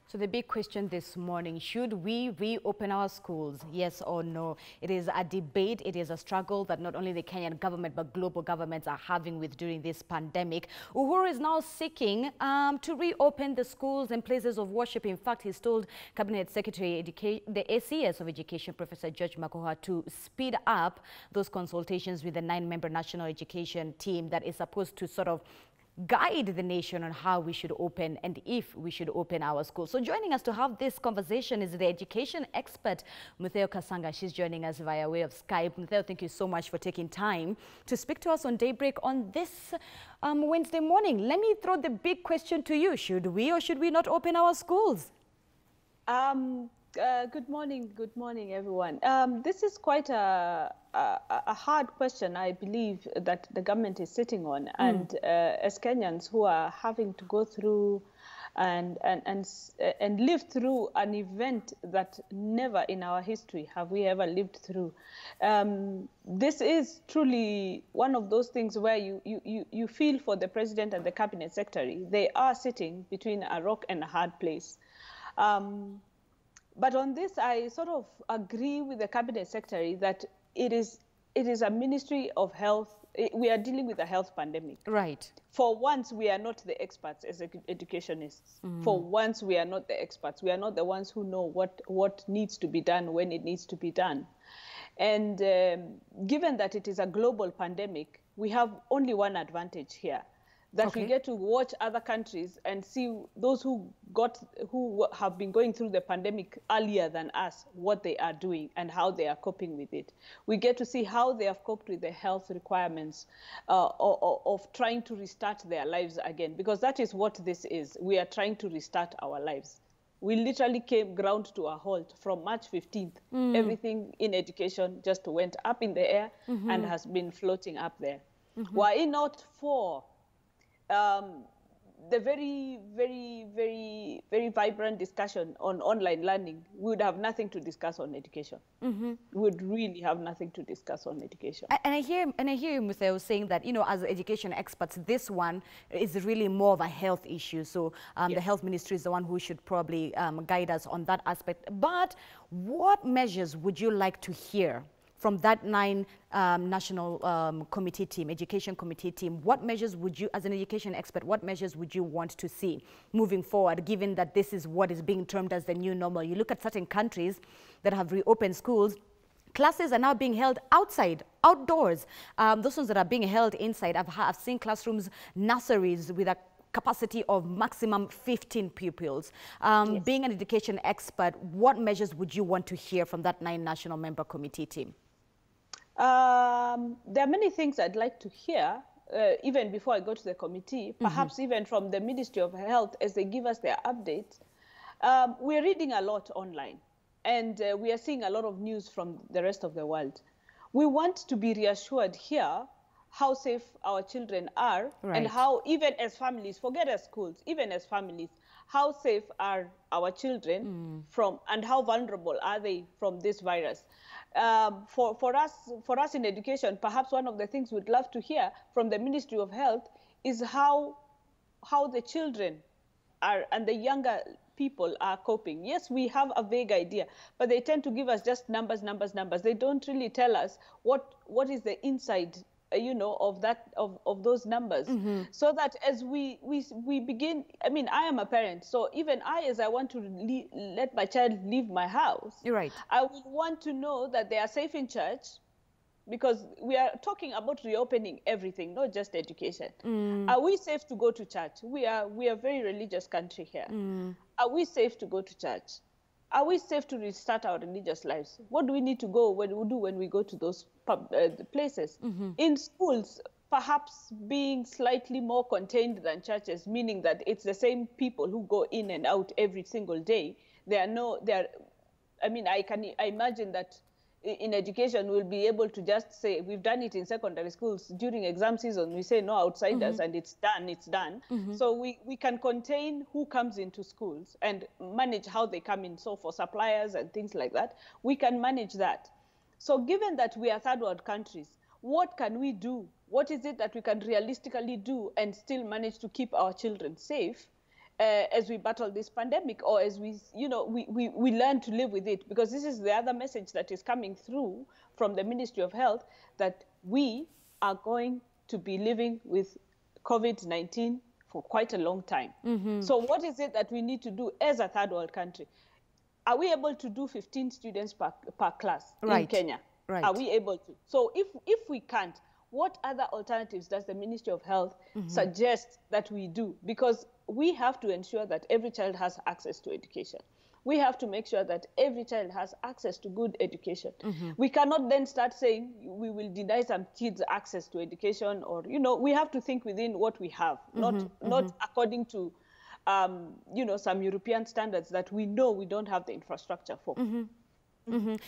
So the big question this morning, should we reopen our schools? Yes or no? It is a debate. It is a struggle that not only the Kenyan government but global governments are having with during this pandemic. Uhuru is now seeking to reopen the schools and places of worship. In fact, he's told Cabinet Secretary, the ACS of Education, Professor George Makoha, to speed up those consultations with the 9-member national education team that is supposed to sort of guide the nation on how we should open and if we should open our schools. So joining us to have this conversation is the education expert, Mutheu Kasanga. She's joining us via way of Skype. Mutheu, thank you so much for taking time to speak to us on Daybreak on this Wednesday morning. Let me throw the big question to you. Should we or should we not open our schools? Good morning, everyone. This is quite a hard question, I believe, that the government is sitting on. And as Kenyans who are having to go through and live through an event that never in our history have we ever lived through, this is truly one of those things where you feel for the president and the cabinet secretary. They are sitting between a rock and a hard place. But on this, I sort of agree with the cabinet secretary that it is a ministry of health. We are dealing with a health pandemic. Right. For once, we are not the experts as educationists. For once, we are not the experts. We are not the ones who know what needs to be done when it needs to be done. And given that it is a global pandemic, we have only one advantage here. That we get to watch other countries and see those who have been going through the pandemic earlier than us, what they are doing and how they are coping with it. We get to see how they have coped with the health requirements of trying to restart their lives again, because that is what this is. We are trying to restart our lives. We literally came ground to a halt from March 15th. Everything in education just went up in the air and has been floating up there. Were it not for the very, very, very, very vibrant discussion on online learning, we would have nothing to discuss on education. We would really have nothing to discuss on education. And I hear you, Mutheu, saying that, you know, as education experts, this one is really more of a health issue. So the health ministry is the one who should probably guide us on that aspect. But what measures would you like to hear from that 9 national committee team, education committee team? What measures would you, as an education expert, what measures would you want to see moving forward, given that this is what is being termed as the new normal? You look at certain countries that have reopened schools, classes are now being held outside, outdoors. Those ones that are being held inside, I've seen classrooms, nurseries with a capacity of maximum 15 pupils. Being an education expert, what measures would you want to hear from that 9 national member committee team? There are many things I'd like to hear, even before I go to the committee, perhaps even from the Ministry of Health as they give us their updates. We're reading a lot online, and we are seeing a lot of news from the rest of the world. We want to be reassured here how safe our children are, and how, even as families, forget as schools, even as families, how safe are our children from, and how vulnerable are they from this virus? For us in education, perhaps one of the things we'd love to hear from the Ministry of Health is how the children are and the younger people are coping. Yes, we have a vague idea, but they tend to give us just numbers. They don't really tell us what is the inside, you know, of those numbers, so that as we begin, I mean, I am a parent, so even as I want to let my child leave my house, I would want to know that they are safe in church, because we are talking about reopening everything, not just education. Are we safe to go to church? We are a very religious country here. Are we safe to go to church? Are we safe to restart our religious lives? What do we need to do when we go to those places? In schools, perhaps being slightly more contained than churches, meaning that it's the same people who go in and out every single day. I mean, I imagine that in education, we'll be able to just say, we've done it in secondary schools during exam season, we say no outsiders, and it's done. So we can contain who comes into schools and manage how they come in. So for suppliers and things like that, we can manage that. So given that we are third world countries, what can we do? What is it that we can realistically do and still manage to keep our children safe? as we battle this pandemic, or as we, we learn to live with it. Because this is the other message that is coming through from the Ministry of Health, that we are going to be living with COVID-19 for quite a long time. So what is it that we need to do as a third world country? Are we able to do 15 students per class in Kenya? Right. Are we able to? So if we can't, what other alternatives does the Ministry of Health suggest that we do? Because we have to ensure that every child has access to education. We have to make sure that every child has access to good education. We cannot then start saying we will deny some kids access to education, or, we have to think within what we have, not according to, some European standards that we know we don't have the infrastructure for.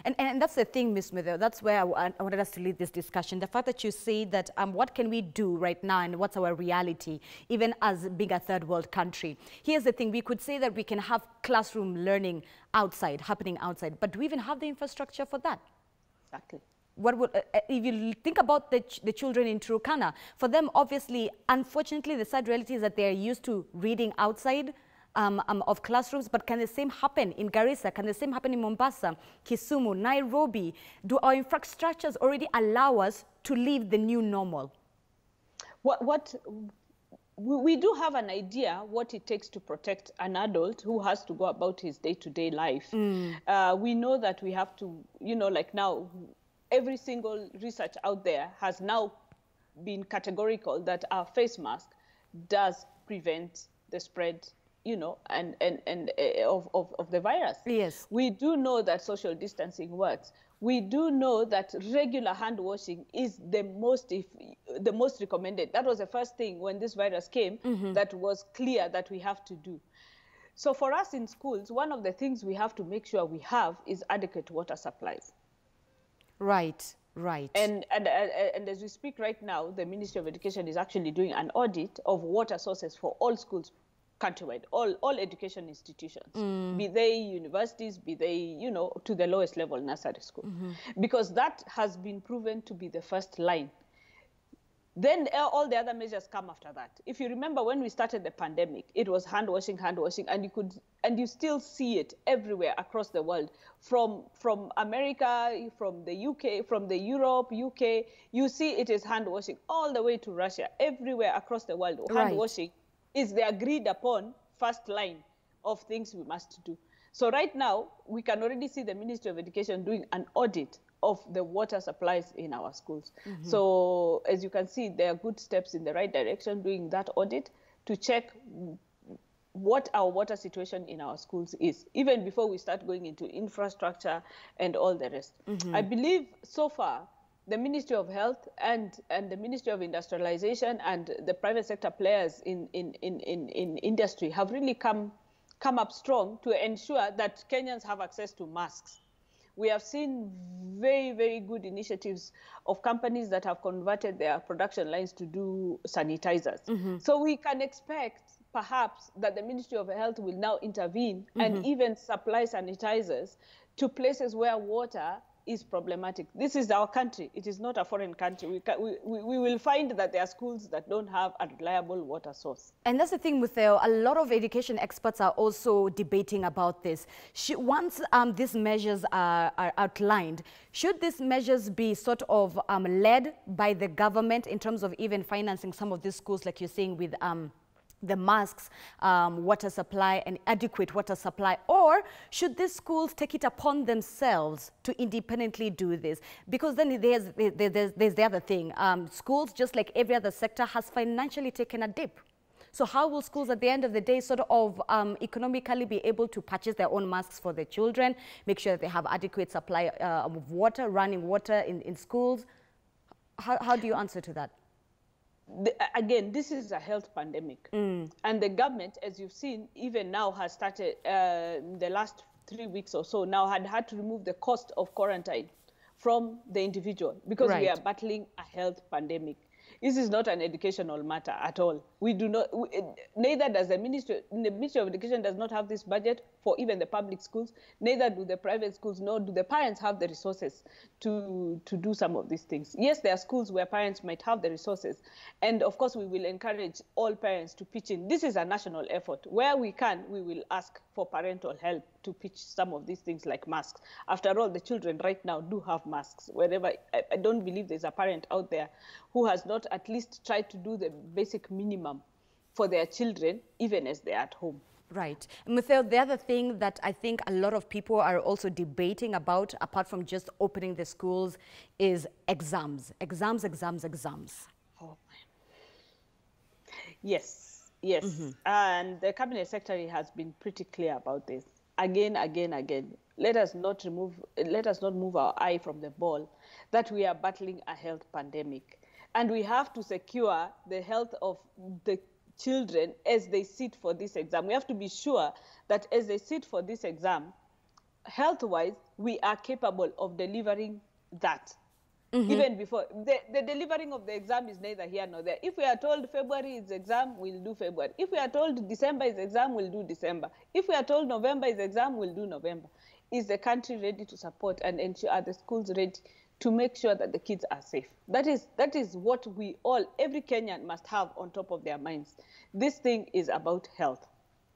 And that's the thing, Ms. Mutheu, that's where I wanted us to lead this discussion. The fact that you say that what can we do right now and what's our reality, even as being a third world country. Here's the thing, we could say that we can have classroom learning happening outside, but do we even have the infrastructure for that? Exactly. What would, if you think about the children in Turkana, for them, obviously, unfortunately, the sad reality is that they're used to reading outside of classrooms, but can the same happen in Garissa? Can the same happen in Mombasa, Kisumu, Nairobi? Do our infrastructures already allow us to live the new normal? We do have an idea what it takes to protect an adult who has to go about his day-to-day life. We know that we have to, like now, every single research out there has now been categorical that our face mask does prevent the spread of the virus. Yes. We do know that social distancing works. We do know that regular hand washing is the most recommended. That was the first thing when this virus came that was clear that we have to do. So for us in schools, one of the things we have to make sure we have is adequate water supplies. Right. And as we speak right now, the Ministry of Education is actually doing an audit of water sources for all schools countrywide, all education institutions, be they universities, be they, to the lowest level nursery school, because that has been proven to be the first line. Then all the other measures come after that. If you remember when we started the pandemic, it was hand washing, and you still see it everywhere across the world, from America, from the UK, from the Europe, UK, you see it is hand washing all the way to Russia, everywhere across the world. Hand washing is the agreed upon first line of things we must do. So right now, we can already see the Ministry of Education doing an audit of the water supplies in our schools. So as you can see, there are good steps in the right direction doing that audit to check what our water situation in our schools is, even before we start going into infrastructure and all the rest. I believe so far, the Ministry of Health and the Ministry of Industrialization and the private sector players in industry have really come up strong to ensure that Kenyans have access to masks. We have seen very, very good initiatives of companies that have converted their production lines to do sanitizers. So we can expect perhaps that the Ministry of Health will now intervene and even supply sanitizers to places where water is problematic. This is our country. It is not a foreign country. We will find that there are schools that don't have a reliable water source. And that's the thing, Mutheu. A lot of education experts are also debating about this. Once these measures are outlined, should these measures be sort of led by the government in terms of even financing some of these schools, like you're saying, with the masks, water supply, and adequate water supply? Or should these schools take it upon themselves to independently do this? Because then there's the other thing. Schools, just like every other sector, has financially taken a dip. So how will schools at the end of the day sort of economically be able to purchase their own masks for their children, make sure that they have adequate supply of water, running water in schools? How do you answer to that? Again, this is a health pandemic. And the government, as you've seen, even now has started, the last 3 weeks or so now, had to remove the cost of quarantine from the individual because we are battling a health pandemic. This is not an educational matter at all. We do not, neither does the Ministry of Education does not have this budget for even the public schools, neither do the private schools, nor do the parents have the resources to do some of these things. Yes, there are schools where parents might have the resources. And of course, we will encourage all parents to pitch in. This is a national effort. Where we can, we will ask for parental help to pitch some of these things like masks. After all, the children right now do have masks. Wherever, I don't believe there's a parent out there who has not at least tried to do the basic minimum for their children, even as they're at home. Right. Mutheu, the other thing that I think a lot of people are also debating about, apart from just opening the schools, is exams. Exams. Oh, yes. And the Cabinet Secretary has been pretty clear about this. Again. Let us not move our eye from the ball that we are battling a health pandemic. And we have to secure the health of the children as they sit for this exam. We have to be sure that as they sit for this exam, health-wise, we are capable of delivering that. Even before, the delivering of the exam is neither here nor there. If we are told February is exam, we'll do February. If we are told December is exam, we'll do December. If we are told November is exam, we'll do November. Is the country ready to support and ensure, are the schools ready to make sure that the kids are safe? That is what we all, every Kenyan must have on top of their minds. This thing is about health.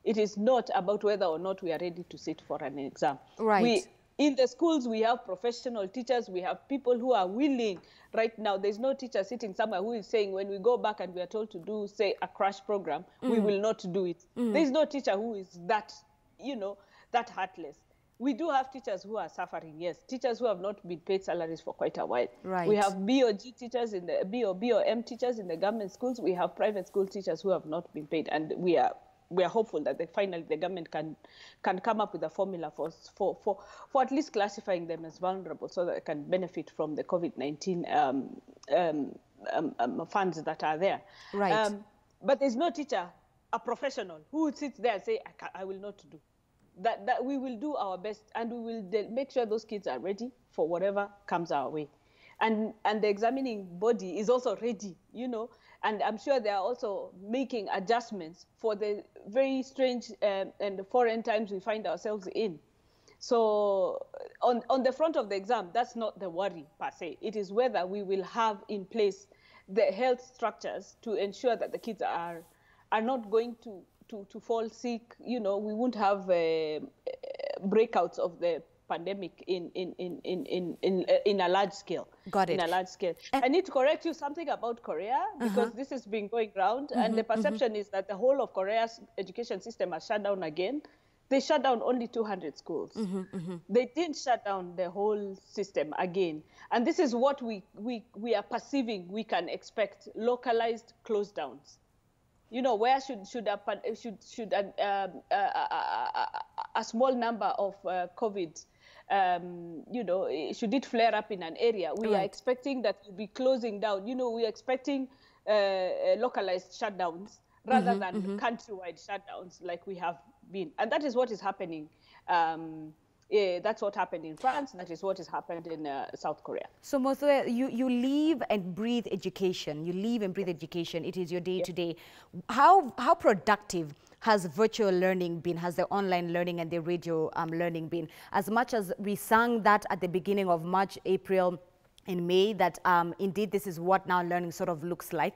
It is not about whether or not we are ready to sit for an exam. Right. In the schools, we have professional teachers. We have people who are willing. Right now, there's no teacher sitting somewhere who is saying, when we go back and we are told to do, say, a crash program, we will not do it. There's no teacher who is that, that heartless. We do have teachers who are suffering, yes. Teachers who have not been paid salaries for quite a while. Right. We have BOG teachers in the BOM teachers in the government schools. We have private school teachers who have not been paid, and we are hopeful that finally the government can come up with a formula for at least classifying them as vulnerable, so that they can benefit from the COVID-19 funds that are there. Right. But there's no teacher, a professional, who would sit there and say, I will not do. That we will do our best, and we will make sure those kids are ready for whatever comes our way. And the examining body is also ready, and I'm sure they are also making adjustments for the very strange and foreign times we find ourselves in. So on the front of the exam, that's not the worry per se. It is whether we will have in place the health structures to ensure that the kids are not going to fall sick. We won't have breakouts of the pandemic in a large scale. Got it. In a large scale. I need to correct you something about Korea, because this has been going around, and the perception is that the whole of Korea's education system has shut down again. They shut down only 200 schools. They didn't shut down the whole system again. And this is what we are perceiving we can expect: localized close downs. Where should a small number of COVID, should it flare up in an area, we are expecting that we'll be closing down. We are expecting localized shutdowns rather than countrywide shutdowns like we have been. And that is what is happening. That's what happened in France. That is what has happened in South Korea. So, Mutheu, you live and breathe education. You live and breathe education. It is your day-to-day. How productive has virtual learning been? Has the online learning and the radio learning been? As much as we sang that at the beginning of March, April, and May, that indeed this is what now learning sort of looks like.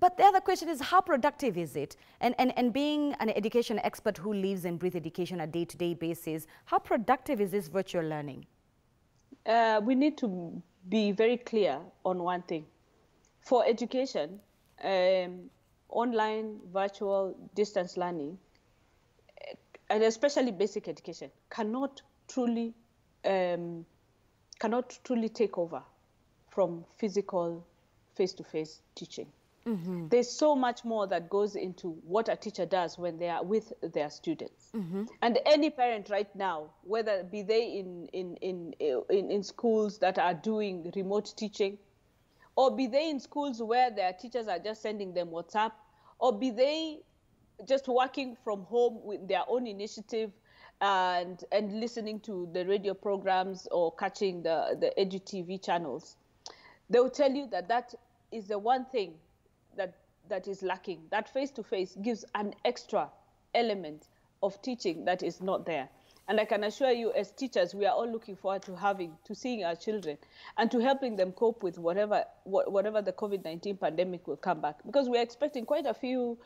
But the other question is, how productive is it? And being an education expert who lives and breathes education on a day-to-day basis, how productive is this virtual learning? We need to be very clear on one thing. For education, online, virtual, distance learning, and especially basic education, cannot truly take over from physical face-to-face teaching. There's so much more that goes into what a teacher does when they are with their students. And any parent right now, whether be they in schools that are doing remote teaching, or be they in schools where their teachers are just sending them WhatsApp, or be they just working from home with their own initiative and listening to the radio programs or catching the edu TV channels, they will tell you that that is the one thing that is lacking. That face-to-face gives an extra element of teaching that is not there. And I can assure you, as teachers, we are all looking forward to seeing our children and to helping them cope with whatever the COVID-19 pandemic will come back. Because we're expecting quite a few,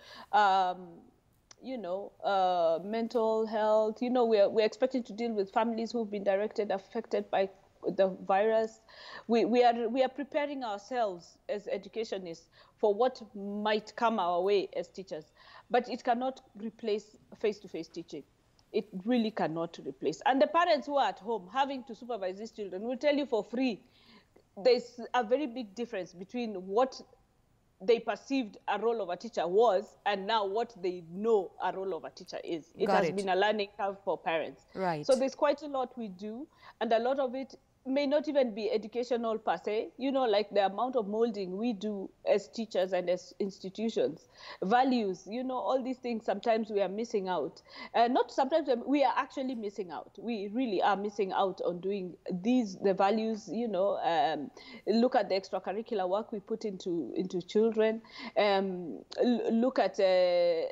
mental health. We're expecting to deal with families who've been affected by the virus. We are preparing ourselves as educationists for what might come our way as teachers. But it cannot replace face-to-face teaching. It really cannot replace. And the parents who are at home having to supervise these children will tell you for free, there's a very big difference between what they perceived a role of a teacher was and now what they know a role of a teacher is. It has been a learning curve for parents. Right. So there's quite a lot we do, and a lot of it may not even be educational per se, like the amount of molding we do as teachers and as institutions, values, all these things sometimes we are missing out. Not sometimes, we are actually missing out. We really are missing out on doing the values, look at the extracurricular work we put into children, look at the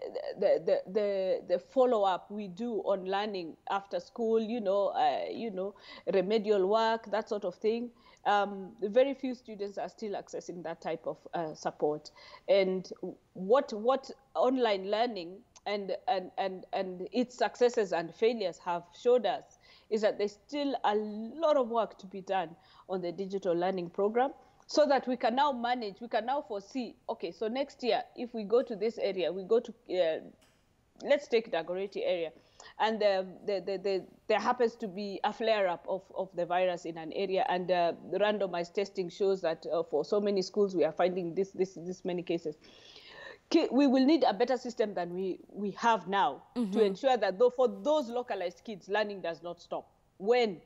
follow-up we do on learning after school, remedial work, that sort of thing. Very few students are still accessing that type of support. And what online learning and its successes and failures have showed us is that there's still a lot of work to be done on the digital learning program, so that we can now manage, we can now foresee, okay, so next year, if we go to this area, we go to, let's take the Dagoretti area, and there happens to be a flare-up of the virus in an area, and the randomized testing shows that for so many schools we are finding this many cases. We will need a better system than we have now to ensure that for those localized kids, learning does not stop when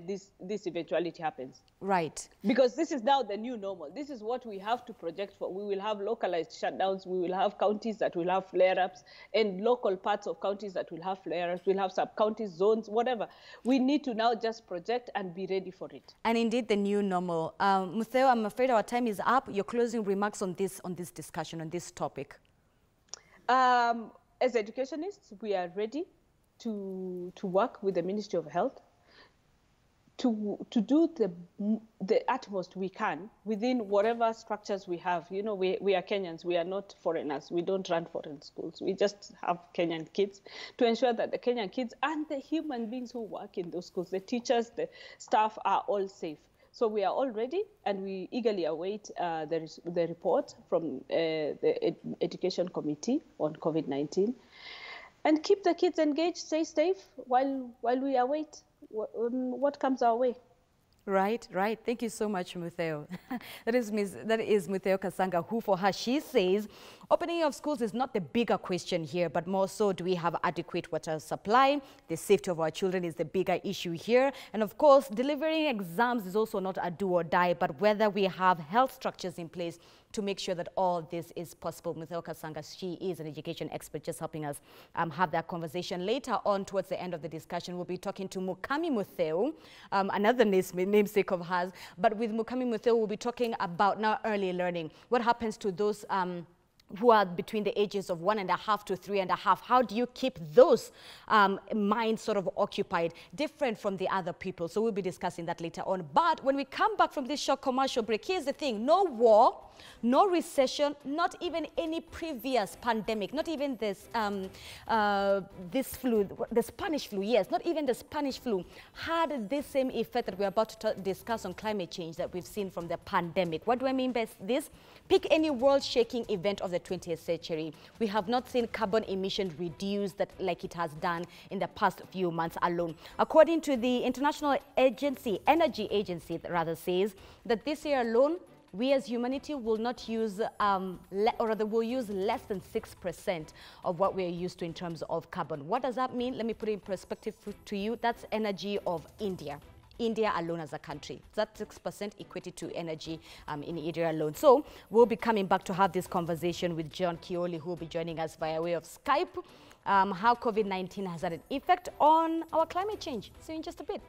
this eventuality happens. Right. Because this is now the new normal. This is what we have to project for. We will have localized shutdowns. We will have counties that will have flare-ups, and local parts of counties that will have flare-ups. We'll have sub-counties, zones, whatever. We need to now just project and be ready for it. And indeed, the new normal. Mutheu, I'm afraid our time is up. Your closing remarks on this discussion, on this topic. As educationists, we are ready to work with the Ministry of Health to do the utmost we can within whatever structures we have. We are Kenyans, we are not foreigners. We don't run foreign schools. We just have Kenyan kids, to ensure that the Kenyan kids and the human beings who work in those schools, the teachers, the staff, are all safe. So we are all ready, and we eagerly await the report from the Education Committee on COVID-19, and keep the kids engaged, stay safe while we await what comes our way. Right. Thank you so much, Mutheu. that is Mutheu Kasanga, who for her, she says, opening of schools is not the bigger question here, but more so, do we have adequate water supply? The safety of our children is the bigger issue here. And of course, delivering exams is also not a do or die, but whether we have health structures in place to make sure that all this is possible. Mutheu Kasanga, she is an education expert, just helping us have that conversation. Later on, towards the end of the discussion, we'll be talking to Mukami Mutheu, another namesake of hers. But with Mukami Mutheu, we'll be talking about now early learning. What happens to those who are between the ages of 1.5 to 3.5? How do you keep those minds sort of occupied, different from the other people? So we'll be discussing that later on. But when we come back from this short commercial break, here's the thing: no war, no recession, not even any previous pandemic, not even this this flu, the Spanish flu, yes, not even the Spanish flu had this same effect that we're about to discuss on climate change that we've seen from the pandemic. What do I mean by this? Pick any world-shaking event of the 20th century. We have not seen carbon emissions reduced like it has done in the past few months alone. According to the International Energy Agency, that rather says that this year alone, we as humanity will not use, or rather will use less than 6% of what we are used to in terms of carbon. What does that mean? Let me put it in perspective to you. That's energy of India. India alone as a country. That 6% equated to energy in India alone. So we'll be coming back to have this conversation with John Kioli, who will be joining us via way of Skype, how COVID-19 has had an effect on our climate change. See you in just a bit.